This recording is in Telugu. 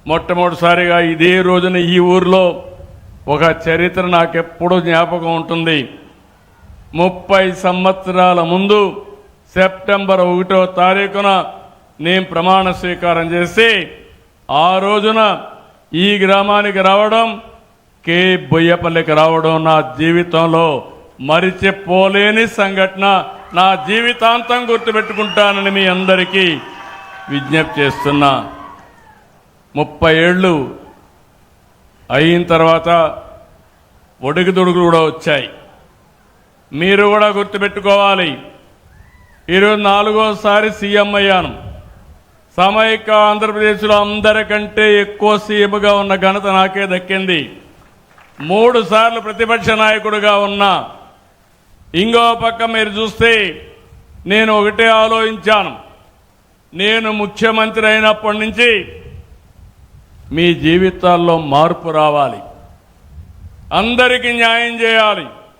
మొట్టమొదటిసారిగా ఇదే రోజున ఈ ఊరిలో ఒక చరిత్ర నాకెప్పుడూ జ్ఞాపకం ఉంటుంది. 30 సంవత్సరాల ముందు సెప్టెంబర్ 1వ తారీఖున నేను ప్రమాణ స్వీకారం చేసి ఆ రోజున ఈ గ్రామానికి రావడం, కే బొయ్యపల్లికి రావడం నా జీవితంలో మరిచిపోలేని సంఘటన. నా జీవితాంతం గుర్తుపెట్టుకుంటానని మీ అందరికీ విజ్ఞప్తి చేస్తున్నా. 30 ఏళ్ళు అయిన తర్వాత ఒడుగుదొడుగులు కూడా వచ్చాయి. మీరు కూడా గుర్తుపెట్టుకోవాలి. 24సారి సీఎం అయ్యాను. సమైక్య ఆంధ్రప్రదేశ్లో అందరికంటే ఎక్కువ సీఎంగా ఉన్న ఘనత నాకే దక్కింది. 3 సార్లు ప్రతిపక్ష నాయకుడిగా ఉన్నా. ఇంకో పక్క మీరు చూస్తే నేను ఒకటే ఆలోచించాను. నేను ముఖ్యమంత్రి అయినప్పటి నుంచి మీ జీవితాల్లో మార్పు రావాలి, అందరికీ న్యాయం చేయాలి.